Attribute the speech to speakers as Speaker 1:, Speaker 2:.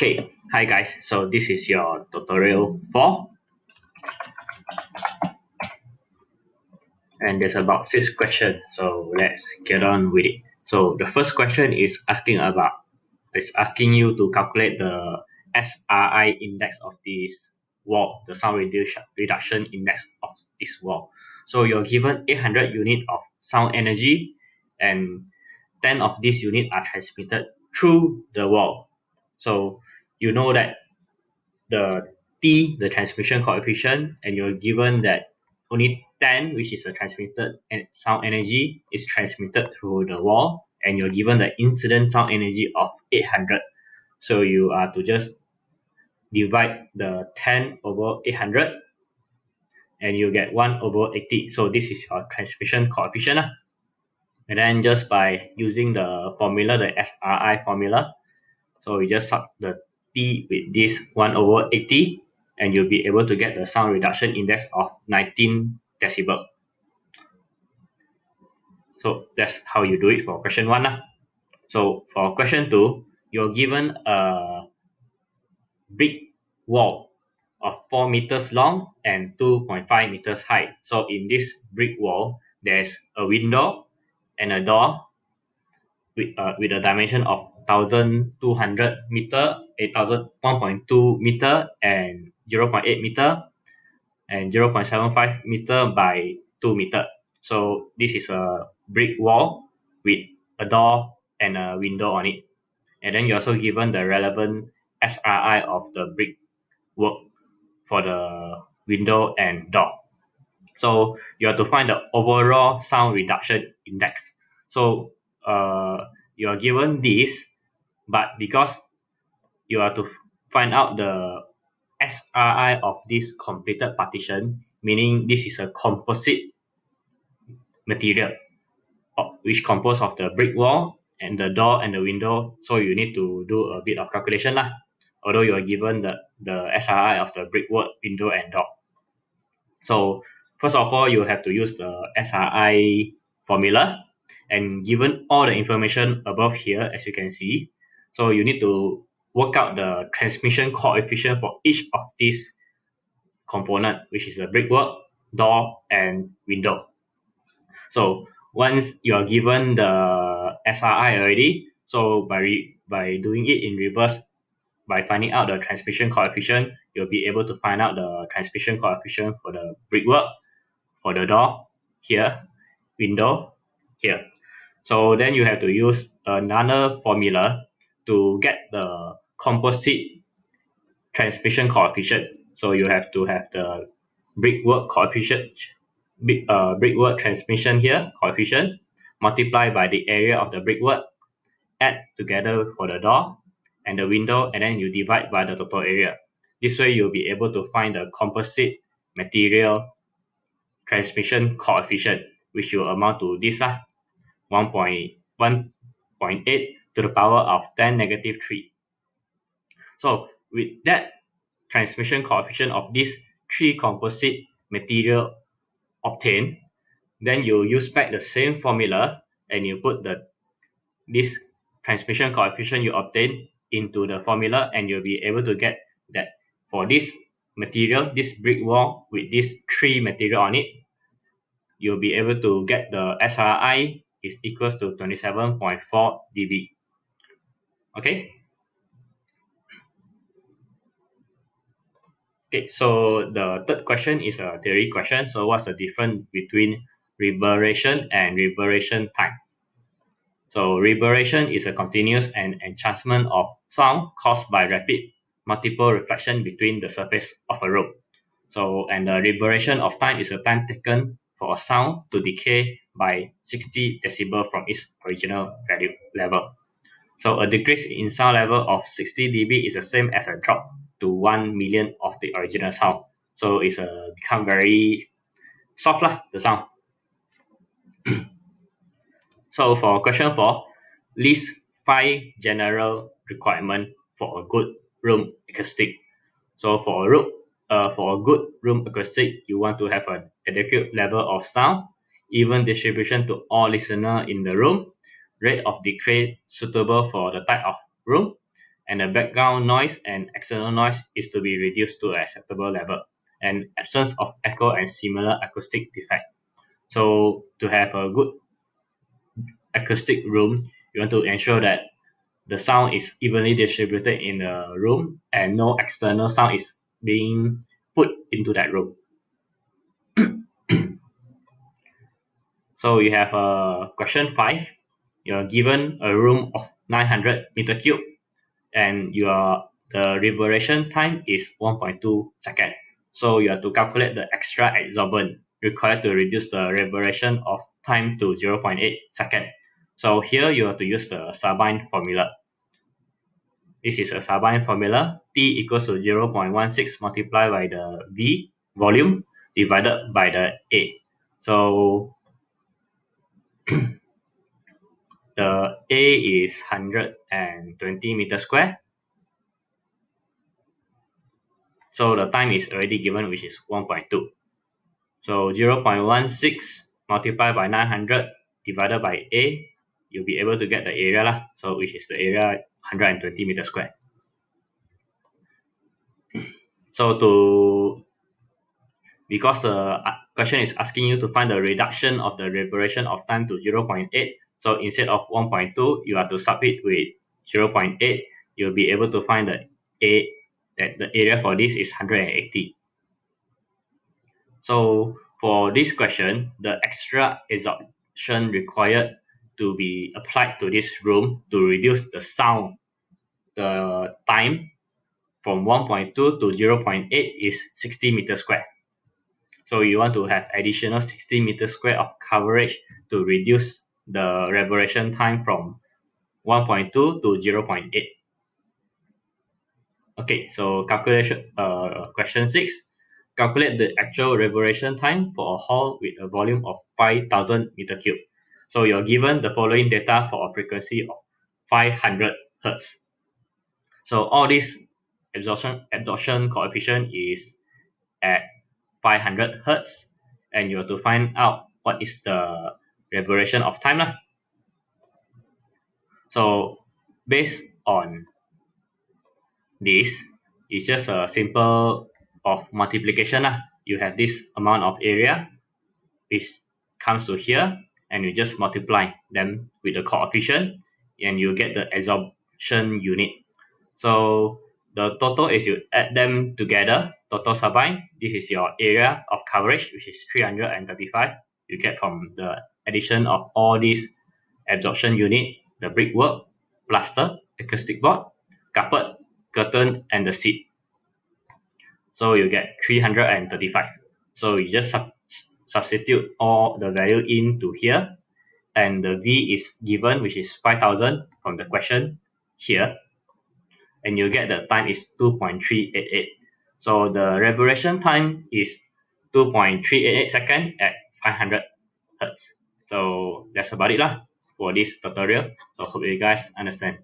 Speaker 1: Okay, hi guys. So this is your tutorial 4, and there's about 6 questions. So let's get on with it. So the first question is asking you to calculate the SRI index of this wall, the sound reduction index of this wall. So you're given 800 unit of sound energy, and 10 of these units are transmitted through the wall. So you know that the T, the transmission coefficient, and you're given that only 10, which is the transmitted sound energy, is transmitted through the wall, and you're given the incident sound energy of 800. So you are to just divide the 10 over 800, and you get 1 over 80. So this is your transmission coefficient. And then just by using the formula, the SRI formula, so you just sub the T with this 1 over 80, and you'll be able to get the sound reduction index of 19 decibel. So that's how you do it for question 1. So for question 2, you're given a brick wall of 4 meters long and 2.5 meters high. So in this brick wall, there's a window and a door with a dimension of 1200 meter, 1.2 meter, and 0.8 meter, and 0.75 meter by 2 meter. So this is a brick wall with a door and a window on it. And then you're also given the relevant SRI of the brick work for the window and door. So you have to find the overall sound reduction index. So you are given this, but because you have to find out the SRI of this completed partition, meaning this is a composite material which composed of the brick wall and the door and the window. So you need to do a bit of calculation lah. Although you are given the SRI of the brickwork, window, and door. So first of all, you have to use the SRI formula, and given all the information above here, as you can see, so you need to work out the transmission coefficient for each of these component, which is the brickwork, door, and window. So once you are given the SRI already, so by doing it in reverse, by finding out the transmission coefficient, you'll be able to find out the transmission coefficient for the brickwork, for the door here, window here. So then you have to use another formula to get the composite transmission coefficient. So you have to have the brickwork coefficient, brickwork transmission here, coefficient, multiplied by the area of the brickwork, add together for the door and the window, and then you divide by the total area. This way you'll be able to find the composite material transmission coefficient, which will amount to this 1.8 to the power of 10 negative 3. So with that transmission coefficient of this 3 composite material obtained, then you use back the same formula and you put this transmission coefficient you obtain into the formula, and you'll be able to get that for this material, this brick wall with this 3 material on it, you'll be able to get the SRI is equals to 27.4 dB. Okay. Okay, so the third question is a theory question. So what's the difference between reverberation and reverberation time? So reverberation is a continuous and enhancement of sound caused by rapid multiple reflection between the surface of a room. So, and the reverberation of time is the time taken for a sound to decay by 60 decibel from its original value level. So a decrease in sound level of 60 dB is the same as a drop to 1 million of the original sound. So it's become very soft the sound. So for question 4, list 5 general requirements for a good room acoustic. So for a good room acoustic, you want to have an adequate level of sound, even distribution to all listeners in the room, rate of decay suitable for the type of room, and the background noise and external noise is to be reduced to an acceptable level, and absence of echo and similar acoustic defect. So to have a good acoustic room, you want to ensure that the sound is evenly distributed in the room and no external sound is being put into that room. So you have question 5. You're given a room of 900 meter cube and the reverberation time is 1.2 seconds. So you have to calculate the extra absorbance required to reduce the reverberation of time to 0.8 seconds. So here you have to use the Sabine formula. This is a Sabine formula. P equals to 0.16 multiplied by the V, volume, divided by the A. So the A is 120 meters square. So the time is already given, which is 1.2. So 0.16 multiplied by 900 divided by A, you'll be able to get the area lah. So which is the area 120 meters square. So because the question is asking you to find the reduction of the reverberation of time to 0.8, so instead of 1.2, you have to substitute with 0.8. You'll be able to find the area for this is 180. So for this question, the extra absorption required to be applied to this room to reduce the time from 1.2 to 0.8 is 60 meters square. So you want to have additional 60 meters square of coverage to reduce the reverberation time from 1.2 to 0.8. Okay, so question 6. Calculate the actual reverberation time for a hall with a volume of 5,000 meter cube. So you're given the following data for a frequency of 500 hertz. So all this absorption coefficient is at 500 hertz, and you have to find out what is the reverberation of time lah. So based on this, it's just a simple of multiplication lah. You have this amount of area which comes to here, and you just multiply them with the coefficient, and you get the absorption unit. So the total is you add them together, total Sabine. This is your area of coverage, which is 335. You get from the addition of all these absorption unit, the brickwork, plaster, acoustic board, carpet, curtain, and the seat. So you get 335. So you just substitute all the value into here, and the V is given, which is 5,000 from the question here, and you get the time is 2.388. So the reverberation time is 2.388 seconds at 500 hertz. So that's about it lah for this tutorial. So hope you guys understand.